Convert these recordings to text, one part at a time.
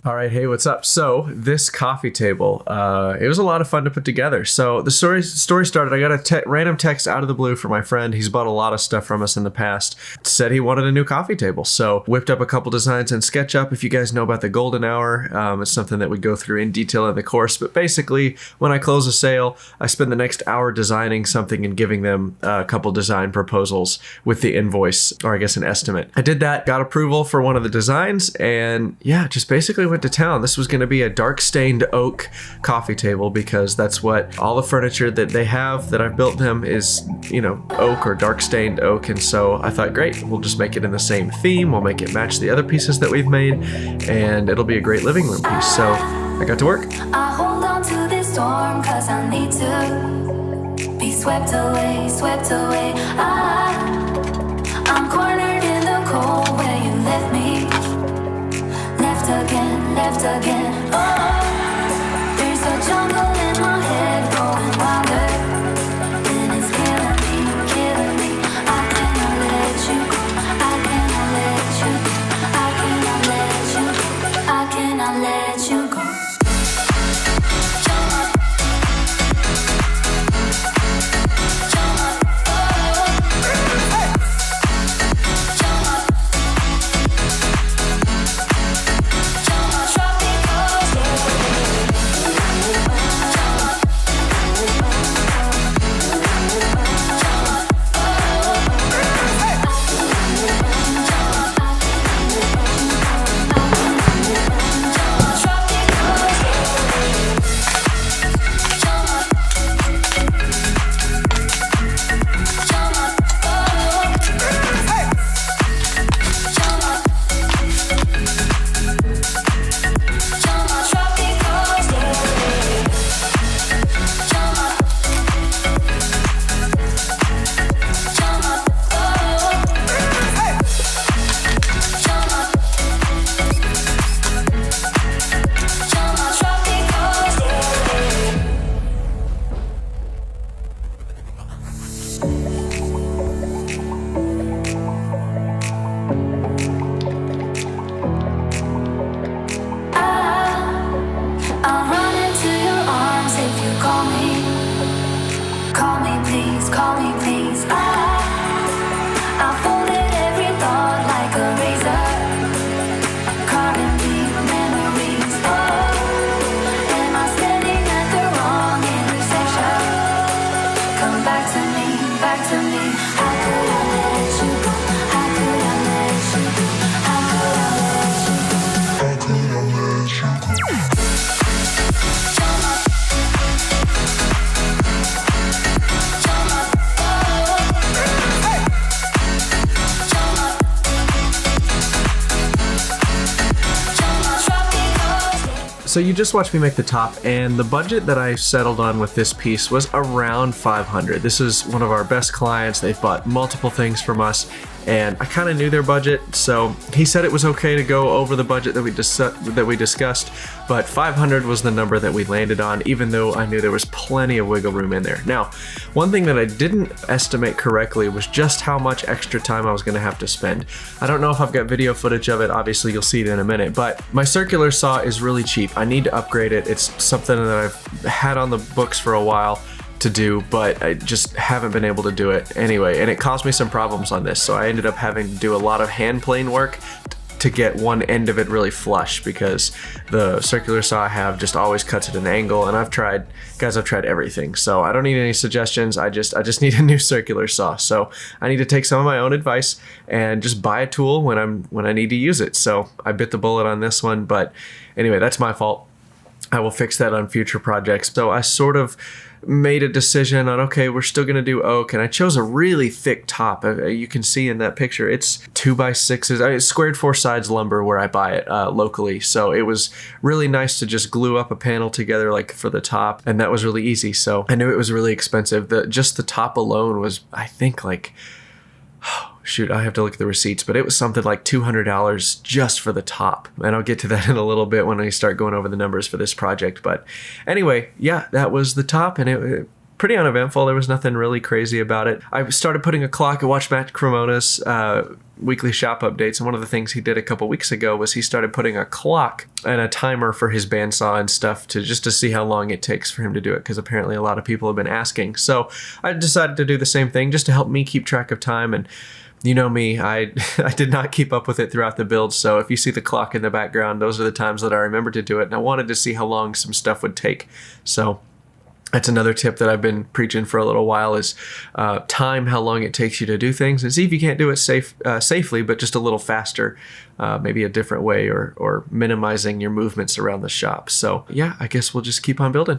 All right, hey, what's up? So this coffee table, it was a lot of fun to put together. So the story started, I got a random text out of the blue from my friend. He's bought a lot of stuff from us in the past. Said he wanted a new coffee table. So whipped up a couple designs in SketchUp. If you guys know about the golden hour, it's something that we go through in detail in the course. But basically, when I close a sale, I spend the next hour designing something and giving them a couple design proposals with the invoice, or I guess an estimate. I did that, got approval for one of the designs, and yeah, just basically went to town. This was going to be a dark stained oak coffee table because that's what all the furniture that they have that I've built them is, oak or dark stained oak. And so I thought, great, we'll just make it in the same theme. We'll make it match the other pieces that we've made, and it'll be a great living room piece. So I got to work. I hold on to this storm cause I need to be swept away, swept away. I'm cornered in the cold where you left me. Left again. Oh, there's a jungle in my head going wilder, and it's killing me. I cannot let you go. I cannot let you. I cannot let you go. Call me please. I folded every thought like a razor, carving deep memories. Oh, am I standing at the wrong intersection? Come back to me. How could I let you go? How could I let you go? How could I let you go? How could I let you go? So you just watched me make the top, and the budget that I settled on with this piece was around $500. This is one of our best clients. They've bought multiple things from us, and I kind of knew their budget, so he said it was okay to go over the budget that we discussed, but $500 was the number that we landed on, even though I knew there was plenty of wiggle room in there. Now, one thing that I didn't estimate correctly was just how much extra time I was going to have to spend. I don't know if I've got video footage of it. Obviously, you'll see it in a minute, but my circular saw is really cheap. I need to upgrade it. It's something that I've had on the books for a while to do, but I just haven't been able to do it anyway, and it caused me some problems on this, so I ended up having to do a lot of hand plane work to get one end of it really flush, because the circular saw I have just always cuts at an angle, and I've tried everything, so I don't need any suggestions. I just need a new circular saw, so I need to take some of my own advice and just buy a tool when I need to use it. So I bit the bullet on this one, but anyway, that's my fault. I will fix that on future projects. So I sort of made a decision on, okay, we're still gonna do oak, and I chose a really thick top. You can see in that picture, it's 2x6s, it's squared 4 sides lumber where I buy it locally. So it was really nice to just glue up a panel together like for the top, and that was really easy. So I knew it was really expensive. Just the top alone was, I think, like, shoot, I have to look at the receipts, but it was something like $200 just for the top. And I'll get to that in a little bit when I start going over the numbers for this project. But anyway, yeah, that was the top, and it pretty uneventful. There was nothing really crazy about it. I started putting a clock. I watched Matt Cremona's weekly shop updates, and one of the things he did a couple weeks ago was he started putting a clock and a timer for his bandsaw and stuff to see how long it takes for him to do it, because apparently a lot of people have been asking. So I decided to do the same thing just to help me keep track of time. And you know me, I did not keep up with it throughout the build, so if you see the clock in the background, those are the times that I remember to do it, and I wanted to see how long some stuff would take. So that's another tip that I've been preaching for a little while is time how long it takes you to do things, and see if you can't do it safely, but just a little faster, maybe a different way, or minimizing your movements around the shop. So yeah, I guess we'll just keep on building.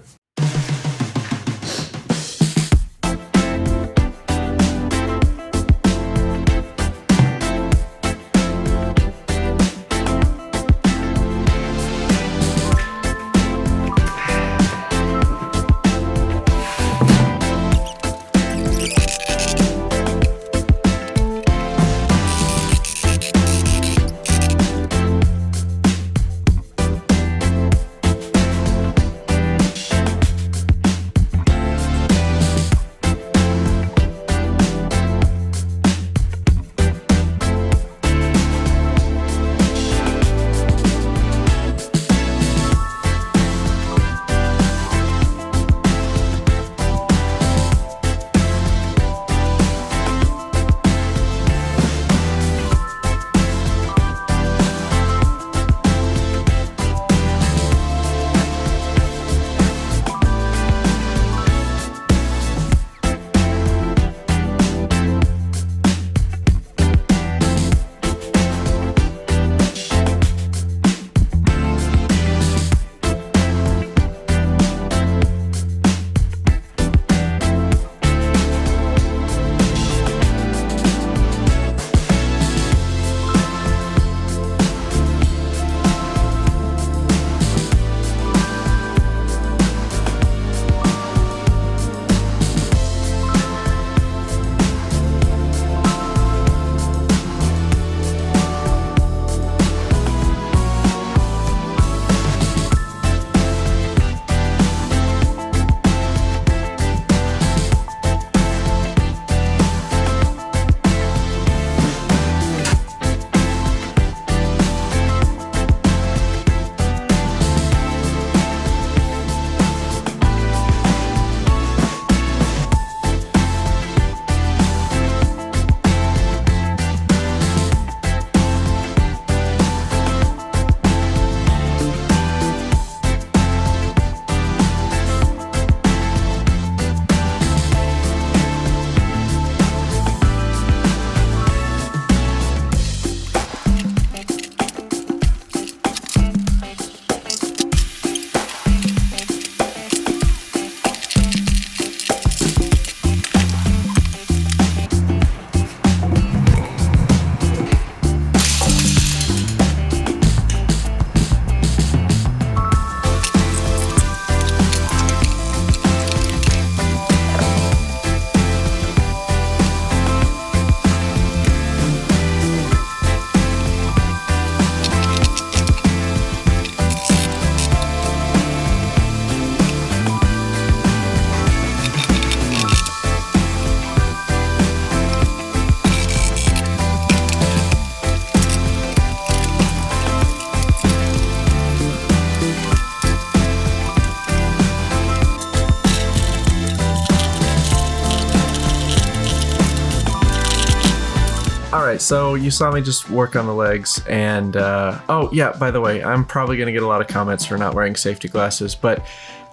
right, so you saw me just work on the legs, and oh yeah, by the way, I'm probably gonna get a lot of comments for not wearing safety glasses, but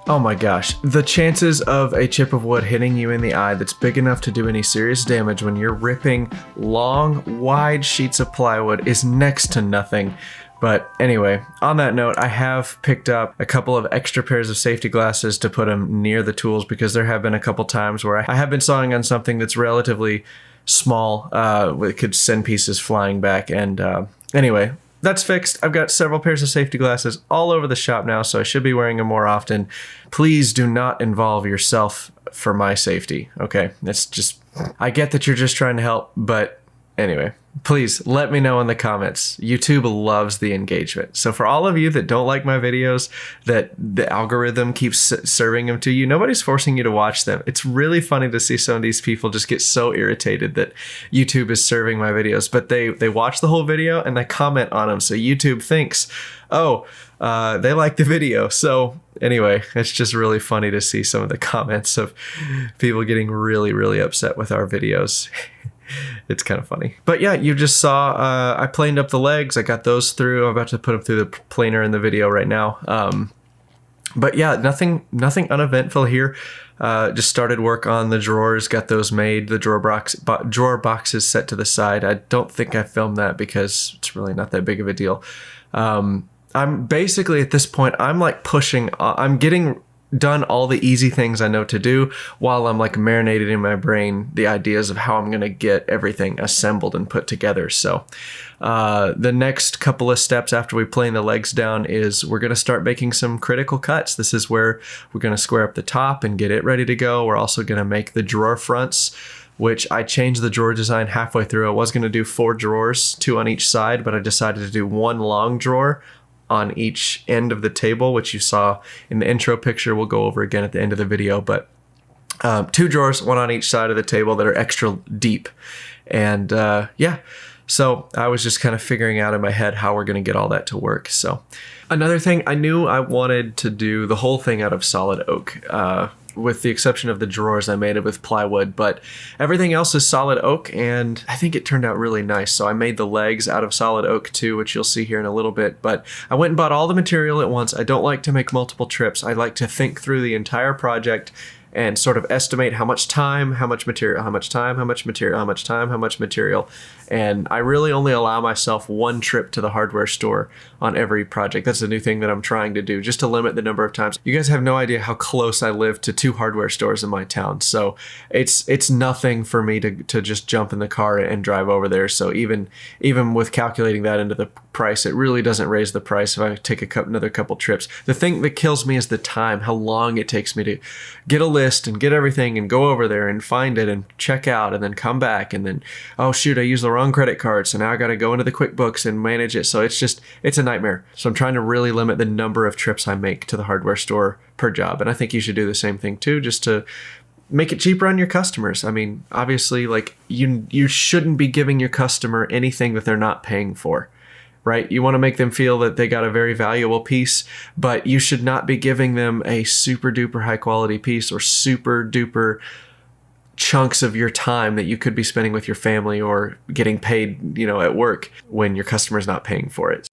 oh my gosh, the chances of a chip of wood hitting you in the eye that's big enough to do any serious damage when you're ripping long, wide sheets of plywood is next to nothing. But anyway, on that note, I have picked up a couple of extra pairs of safety glasses to put them near the tools, because there have been a couple times where I have been sawing on something that's relatively small, it could send pieces flying back. And anyway, that's fixed. I've got several pairs of safety glasses all over the shop now, so I should be wearing them more often. Please do not involve yourself for my safety, okay? It's just, I get that you're just trying to help, but anyway. Please let me know in the comments. YouTube loves the engagement. So for all of you that don't like my videos, that the algorithm keeps serving them to you, nobody's forcing you to watch them. It's really funny to see some of these people just get so irritated that YouTube is serving my videos, but they watch the whole video and they comment on them. So YouTube thinks, oh, they like the video. So anyway, it's just really funny to see some of the comments of people getting really, really upset with our videos. It's kind of funny. But yeah, you just saw I planed up the legs. I got those through. I'm about to put them through the planer in the video right now. But yeah, nothing uneventful here. Just started work on the drawers, got those made, the drawer boxes set to the side. I don't think I filmed that because it's really not that big of a deal. I'm basically at this point, I'm like pushing, I'm getting done all the easy things I know to do while I'm like marinated in my brain the ideas of how I'm going to get everything assembled and put together. So the next couple of steps after we plane the legs down is we're going to start making some critical cuts. This is where we're going to square up the top and get it ready to go. We're also going to make the drawer fronts, which I changed the drawer design halfway through. I was going to do 4 drawers, 2 on each side, but I decided to do 1 long drawer on each end of the table, which you saw in the intro picture. We'll go over again at the end of the video, but 2 drawers, 1 on each side of the table that are extra deep. And yeah, so I was just kind of figuring out in my head how we're going to get all that to work. So another thing, I knew I wanted to do the whole thing out of solid oak. With the exception of the drawers, I made it with plywood, but everything else is solid oak, and I think it turned out really nice. So I made the legs out of solid oak too, which you'll see here in a little bit, but I went and bought all the material at once. I don't like to make multiple trips. I like to think through the entire project and sort of estimate how much time, how much material, how much time, how much material, how much time, how much material. And I really only allow myself 1 trip to the hardware store on every project. That's a new thing that I'm trying to do, just to limit the number of times. You guys have no idea how close I live to 2 hardware stores in my town. So it's nothing for me to just jump in the car and drive over there. So even with calculating that into the price, it really doesn't raise the price if I take another couple trips. The thing that kills me is the time, how long it takes me to get a list and get everything and go over there and find it and check out and then come back and then, oh shoot, I used the wrong credit card, so now I got to go into the QuickBooks and manage it. So it's a nightmare. So I'm trying to really limit the number of trips I make to the hardware store per job. And I think you should do the same thing too, just to make it cheaper on your customers. I mean, obviously, like you shouldn't be giving your customer anything that they're not paying for. Right? You want to make them feel that they got a very valuable piece, but you should not be giving them a super duper high quality piece or super duper chunks of your time that you could be spending with your family or getting paid, at work when your customer's not paying for it.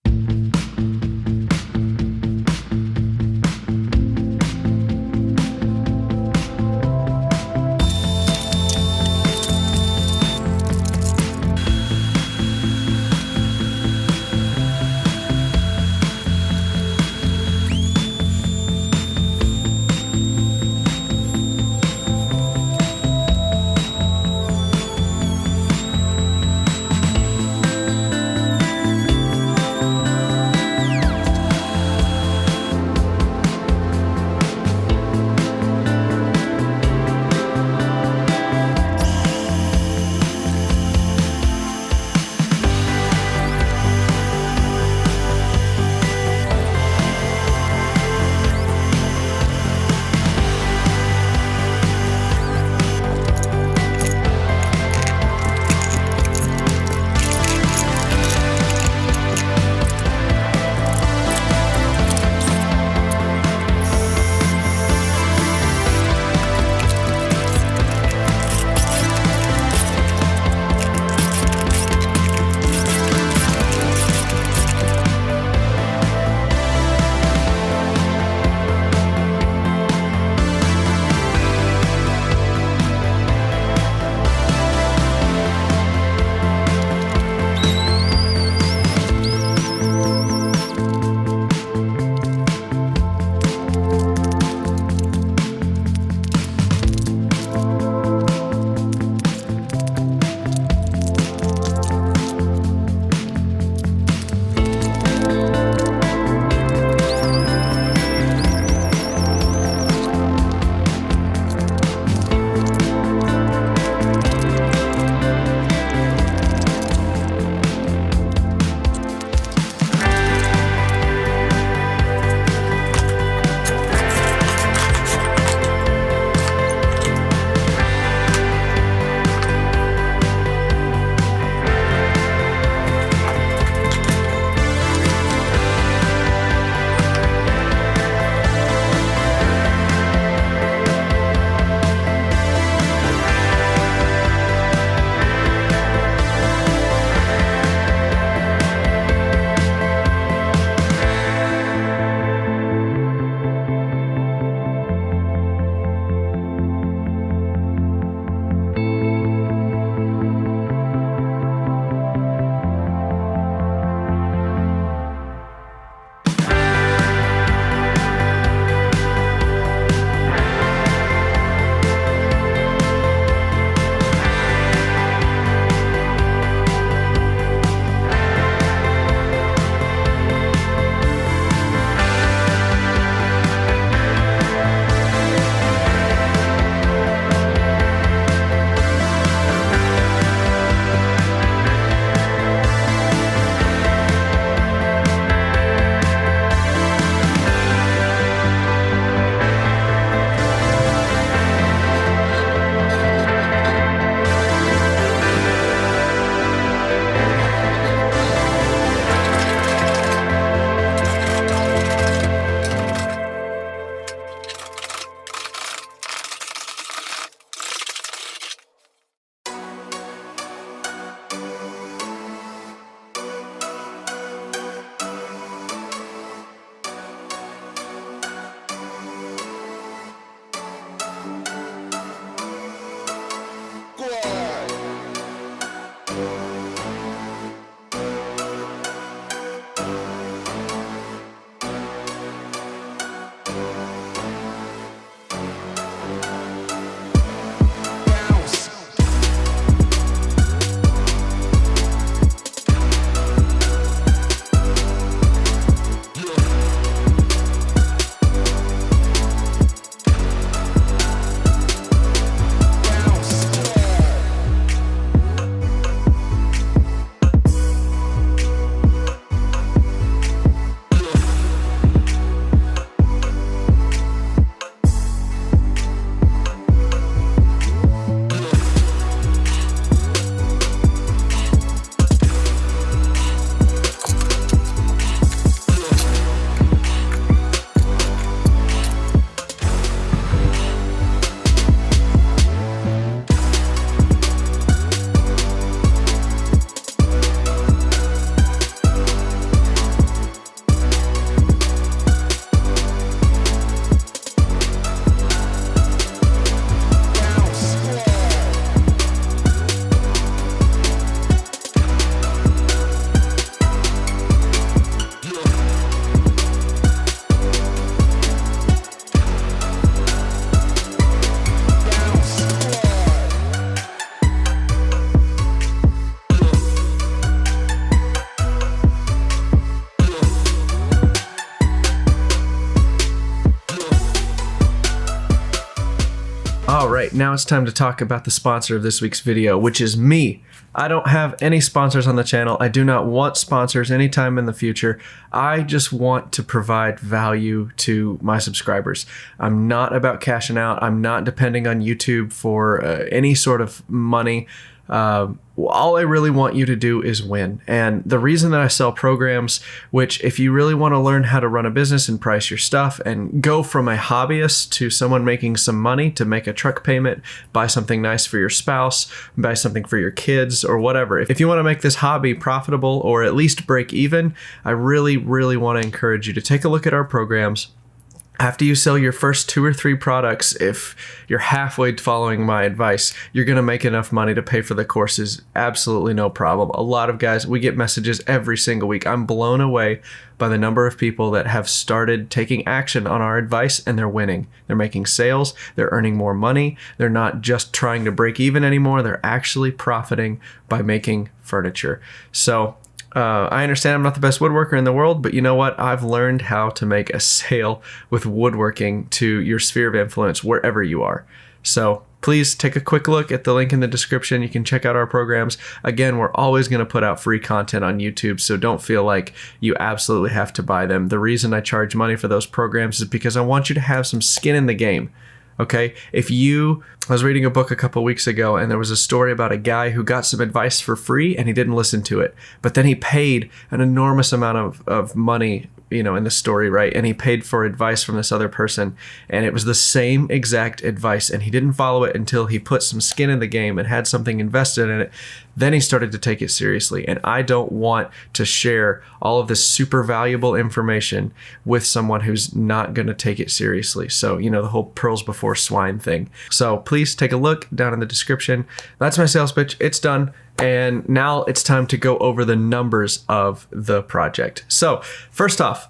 All right, now it's time to talk about the sponsor of this week's video, which is me. I don't have any sponsors on the channel. I do not want sponsors anytime in the future. I just want to provide value to my subscribers. I'm not about cashing out. I'm not depending on YouTube for any sort of money. All I really want you to do is win. And the reason that I sell programs, which if you really want to learn how to run a business and price your stuff and go from a hobbyist to someone making some money to make a truck payment, buy something nice for your spouse, buy something for your kids or whatever. If you want to make this hobby profitable or at least break even, I really, really want to encourage you to take a look at our programs. After you sell your first 2 or 3 products, if you're halfway following my advice, you're going to make enough money to pay for the courses. Absolutely no problem. A lot of guys, we get messages every single week. I'm blown away by the number of people that have started taking action on our advice and they're winning. They're making sales. They're earning more money. They're not just trying to break even anymore. They're actually profiting by making furniture. So I understand I'm not the best woodworker in the world, but you know what? I've learned how to make a sale with woodworking to your sphere of influence wherever you are. So please take a quick look at the link in the description. You can check out our programs. Again, we're always going to put out free content on YouTube, so don't feel like you absolutely have to buy them. The reason I charge money for those programs is because I want you to have some skin in the game. Okay, I was reading a book a couple weeks ago and there was a story about a guy who got some advice for free and he didn't listen to it. But then he paid an enormous amount of money, in the story, right? And he paid for advice from this other person and it was the same exact advice and he didn't follow it until he put some skin in the game and had something invested in it. Then he started to take it seriously. And I don't want to share all of this super valuable information with someone who's not going to take it seriously. So, the whole pearls before swine thing. So please take a look down in the description. That's my sales pitch. It's done. And now it's time to go over the numbers of the project. So first off,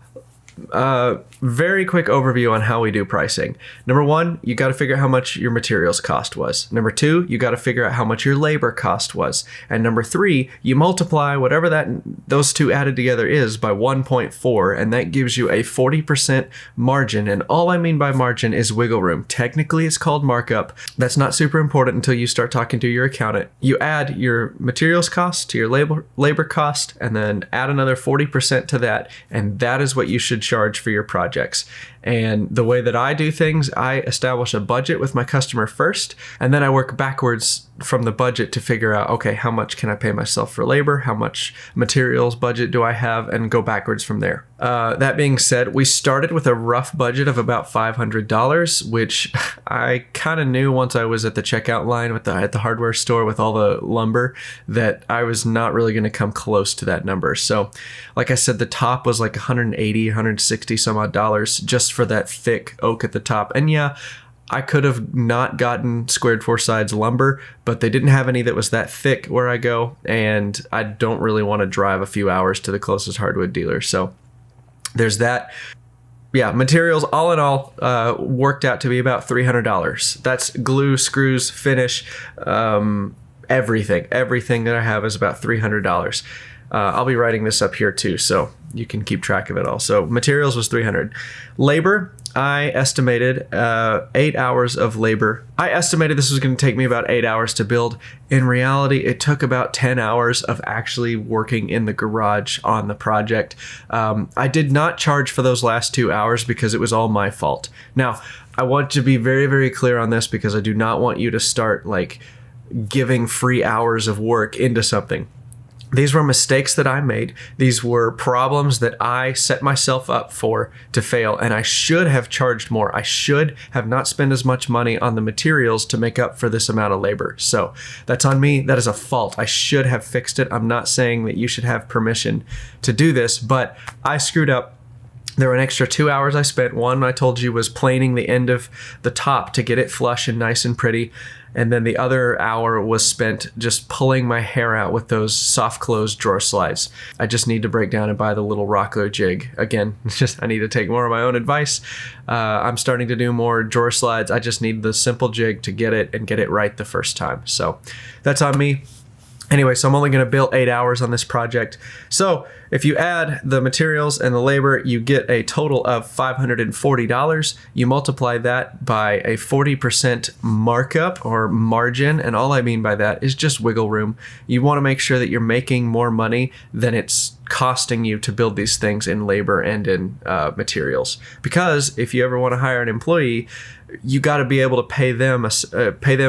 very quick overview on how we do pricing. Number 1, you got to figure out how much your materials cost was. Number 2, you got to figure out how much your labor cost was. And number 3, you multiply whatever those two added together is by 1.4, and that gives you a 40% margin. And all I mean by margin is wiggle room. Technically, it's called markup. That's not super important until you start talking to your accountant. You add your materials cost to your labor cost, and then add another 40% to that, and that is what you should charge for your projects. And the way that I do things, I establish a budget with my customer first, and then I work backwards from the budget to figure out, okay, how much can I pay myself for labor? How much materials budget do I have? And go backwards from there. That being said, we started with a rough budget of about $500, which I kind of knew once I was at the checkout line at the hardware store with all the lumber that I was not really going to come close to that number. So like I said, the top was like $180, $160 some odd dollars just for that thick oak at the top. And yeah, I could have not gotten squared 4 sides lumber, but they didn't have any that was that thick where I go, and I don't really want to drive a few hours to the closest hardwood dealer. So there's that. Yeah, materials all in all worked out to be about $300. That's glue, screws, finish, everything that I have is about $300. I'll be writing this up here too, so you can keep track of it all. So materials was $300. Labor, I estimated 8 hours of labor. I estimated this was going to take me about 8 hours to build. In reality, it took about 10 hours of actually working in the garage on the project. I did not charge for those last 2 hours because it was all my fault. Now, I want to be very, very clear on this because I do not want you to start like giving free hours of work into something. These were mistakes that I made. These were problems that I set myself up for to fail, and I should have charged more. I should have not spent as much money on the materials to make up for this amount of labor. So that's on me. That is a fault. I should have fixed it. I'm not saying that you should have permission to do this, but I screwed up. There were an extra 2 hours I spent. One, I told you, was planing the end of the top to get it flush and nice and pretty. And then the other hour was spent just pulling my hair out with those soft close drawer slides. I just need to break down and buy the little rocker jig. Again, I need to take more of my own advice. I'm starting to do more drawer slides. I just need the simple jig to get it and get it right the first time. So that's on me. Anyway, so I'm only going to bill 8 hours on this project. So if you add the materials and the labor, you get a total of $540. You multiply that by a 40% markup or margin. And all I mean by that is just wiggle room. You want to make sure that you're making more money than it's costing you to build these things in labor and in materials. Because if you ever want to hire an employee, you got to be able to pay them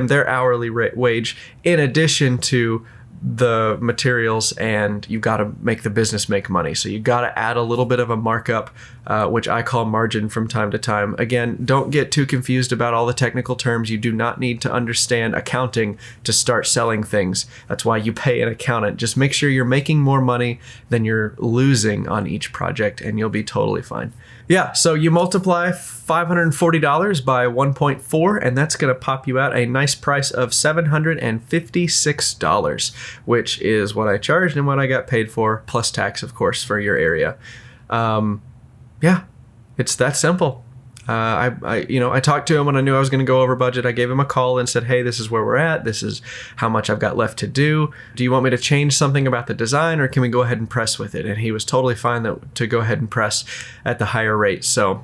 their hourly wage in addition to the materials, and you got to make the business make money. So you got to add a little bit of a markup, which I call margin from time to time. Again, don't get too confused about all the technical terms. You do not need to understand accounting to start selling things. That's why you pay an accountant. Just make sure you're making more money than you're losing on each project, and you'll be totally fine. Yeah, so you multiply $540 by 1.4, and that's going to pop you out a nice price of $756, which is what I charged and what I got paid for, plus tax, of course, for your area. Yeah, it's that simple. I talked to him when I knew I was going to go over budget. I gave him a call and said, hey, this is where we're at. This is how much I've got left to do. Do you want me to change something about the design, or can we go ahead and press with it? And he was totally fine to go ahead and press at the higher rate. So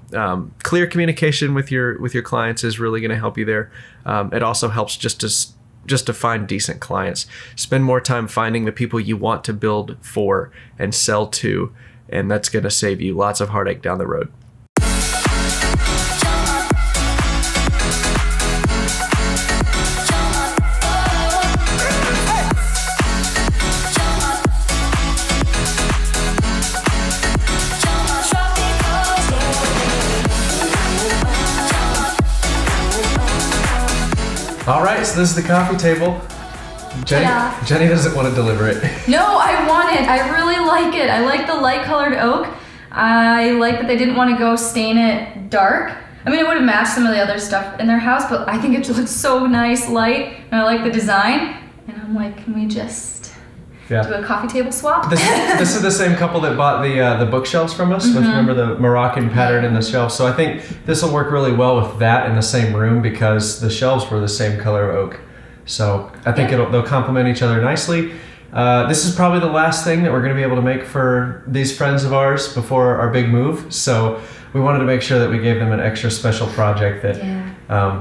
clear communication with your clients is really going to help you there. It also helps just to find decent clients. Spend more time finding the people you want to build for and sell to, and that's going to save you lots of heartache down the road. All right, so this is the coffee table. Jenny doesn't want to deliver it. No, I want it. I really like it. I like the light colored oak. I like that they didn't want to go stain it dark. I mean, it would have matched some of the other stuff in their house, but I think it looks so nice, light, and I like the design. And I'm like, can we just do a coffee table swap? This is the same couple that bought the bookshelves from us. With, remember the Moroccan pattern in the shelves. So I think this will work really well with that in the same room because the shelves were the same color oak. So I think they'll complement each other nicely. This is probably the last thing that we're going to be able to make for these friends of ours before our big move. So we wanted to make sure that we gave them an extra special project that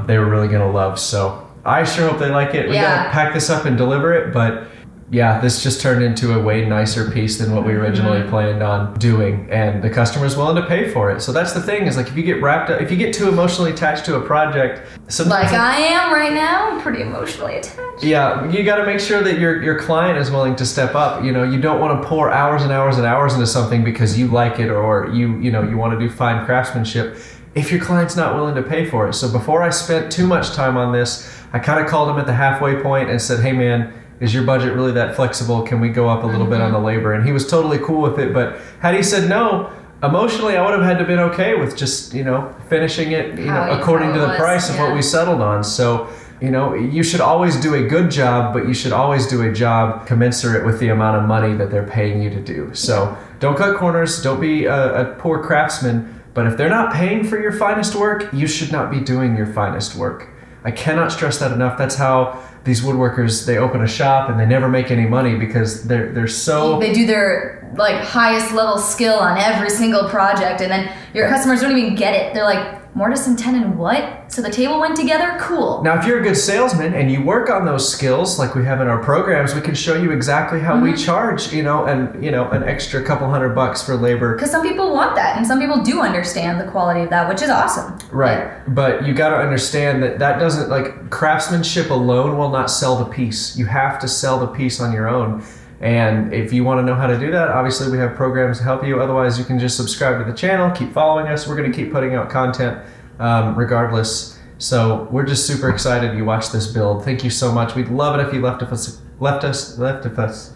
they were really going to love. So I sure hope they like it. We got to pack this up and deliver it, but yeah, this just turned into a way nicer piece than what we originally planned on doing, and the customer's willing to pay for it. So that's the thing, is like if you get wrapped up, if you get too emotionally attached to a project, like I am right now, I'm pretty emotionally attached. Yeah, you got to make sure that your client is willing to step up. You don't want to pour hours and hours and hours into something because you like it, or you want to do fine craftsmanship if your client's not willing to pay for it. So before I spent too much time on this, I kind of called him at the halfway point and said, hey man, is your budget really that flexible? Can we go up a little bit on the labor? And he was totally cool with it. But had he said no, emotionally, I would have had to been okay with just, finishing it, according to the price of what we settled on. So, you should always do a good job, but you should always do a job commensurate with the amount of money that they're paying you to do. So don't cut corners. Don't be a poor craftsman. But if they're not paying for your finest work, you should not be doing your finest work. I cannot stress that enough. That's how these woodworkers, they open a shop and they never make any money because they're so... They do their highest level skill on every single project, and then your customers don't even get it. They're like, mortise and tenon what? So the table went together? Cool. Now, if you're a good salesman and you work on those skills like we have in our programs, we can show you exactly how we charge, an extra couple $100 for labor. Because some people want that, and some people do understand the quality of that, which is awesome. Right. But you got to understand that doesn't, craftsmanship alone will not sell the piece. You have to sell the piece on your own. And if you want to know how to do that, obviously we have programs to help you. Otherwise, you can just subscribe to the channel, keep following us. We're going to keep putting out content regardless. So we're just super excited you watched this build. Thank you so much. We'd love it if you left us. Lutefisk?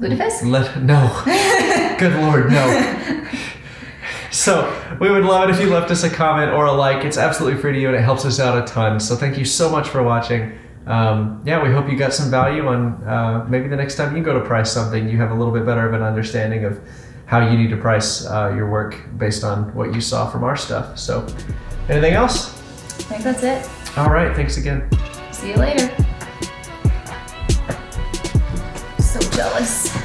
No. Good Lord, no. So we would love it if you left us a comment or a like. It's absolutely free to you and it helps us out a ton. So thank you so much for watching. We hope you got some value on maybe the next time you go to price something, you have a little bit better of an understanding of how you need to price your work based on what you saw from our stuff. So anything else? I think that's it. All right. Thanks again. See you later. jealous.